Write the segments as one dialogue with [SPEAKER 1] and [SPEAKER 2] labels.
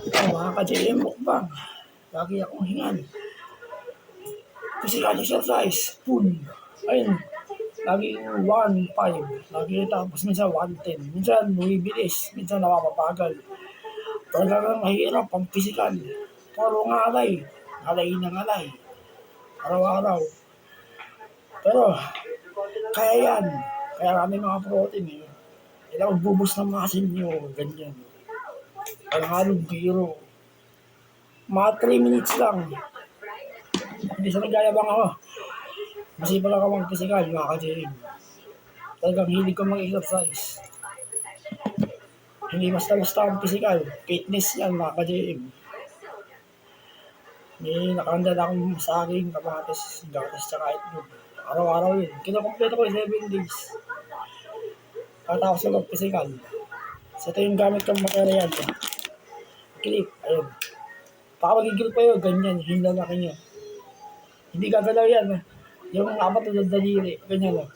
[SPEAKER 1] Mga ka-JM mukbang, lagi akong hingan. Physical exercise, full. Ayun, lagi 1.5. Lagi tapos minsan 1.10. Minsan bumibilis, minsan napapabagal. Talagang mahirap ang physical. Puro ngalay. Ngalay na ngalay. Araw-araw. Pero, kaya yan. Kaya kami mga protein eh. Kailangan bubus ng muscle nyo. Ganyan. Panghalong biro. Mga 3 minutes lang. Hindi sa nagayabang ako. Masipag lang ako mag-physical, mga ka-JM. Talagang hilig ko mag-exercise. Hindi basta-basta ang physical. Fitness yan, mga ka-JM. May nakahanda na akong saging, kamatis, gatas, tsaka itlog. Araw-araw yun. Kinukumpleto ko 7 days. Katapos ko mag-physical. So ito yung gamit kong material. Clip, ayun. Baka magigil pa yun, ganyan, hindi lalaki niya. Hindi gagalaw yan. Yung apat na daliri, ganyan o.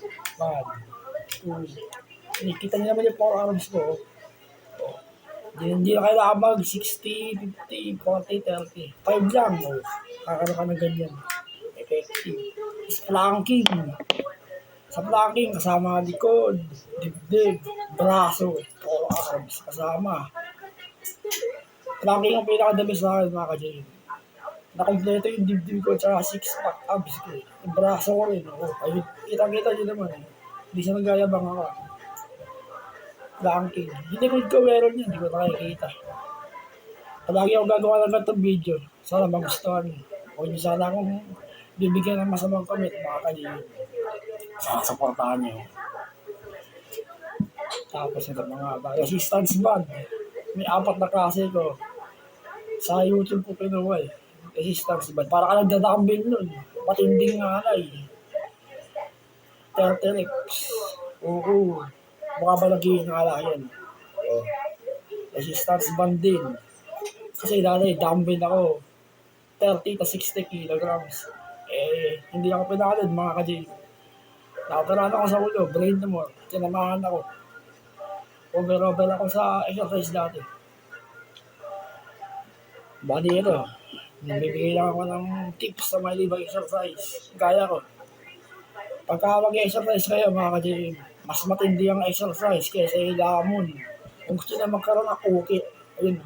[SPEAKER 1] Kita niyo naman yung 4 arms ko. Hindi na kailangan mag 60, 50, 40, 30. 5 lang. Kakaroon ka ng ganyan. Effective. Planking. Sa planking, kasama likod, dibdib, braso, 4 arms kasama. Planking ang pinakadami sa akin, mga ka-JM. Nakompleto yung dibdib ko at 6-pack abs ko. Yung braso ko rin. Ayun, kita-kita nyo naman. Hindi siya nagayabang ako. Planking. Hindi ko meron yan. Hindi ko nakikita. Palagi ako gagawa ng ganitong video. Sana magustuhan. Huwag nyo sana akong bibigyan ng masamang comment, mga ka-JM. Sana supportahan nyo. Tapos ito mga resistance band. May 4 na klase ko. Sa YouTube ko kinuha eh. Resistance band. Para ka nagdadumbbell nun. Matinding ngalay. 30 reps. Oo. Mukha ba nag-iingala yan? Resistance band din. Kasi dati dumbbell ako. 30 to 60 kilograms. Hindi ako pinalad, mga ka-JM. Nakatalaan ako sa ulo. Brain tumor. Tinamahan ako. Over ako sa exercise dati. Bali ito. Nagbibigay lang ako ng tips sa may libang exercise. Gaya ko. Pagka mag-exercise kayo, mga ka-JM, mas matindi ang exercise kaysa ilamon. Kung gusto na magkaroon ng ukit, ayun,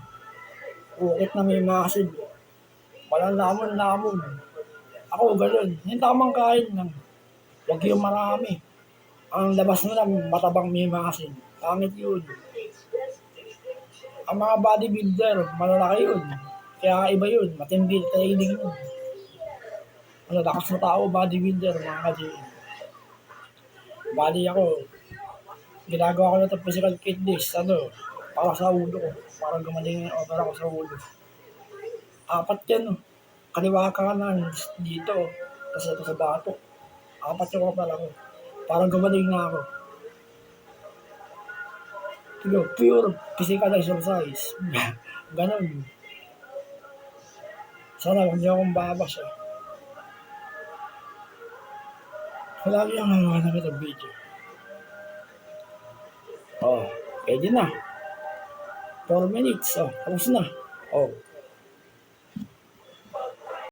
[SPEAKER 1] ukit na may muscle. Walang lamon-lamon. Ako, ganun. Yung tamang kain lang. Huwag yung marami. Ang labas mo lang, matabang may muscle. Pangit yun. Ang mga bodybuilder, malalaki yun. Kaya iba yun, matindi training yun. Malalakas na tao, bodybuilder, mga ka-JM. Bali ako, ginagawa ko na ito physical fitness, para sa ulo ko. Parang gumaling yung over ako sa ulo. 4 yan, kaliwa kanan dito, tapos ito sa batok. 4 yung kapal ako. Parang gumaling na ako. Pure physical exercise. Ganon. Sana huwag niyo akong babas. Lagi ang halaga namin ang video. Pwede na. 4 minutes. Tapos na.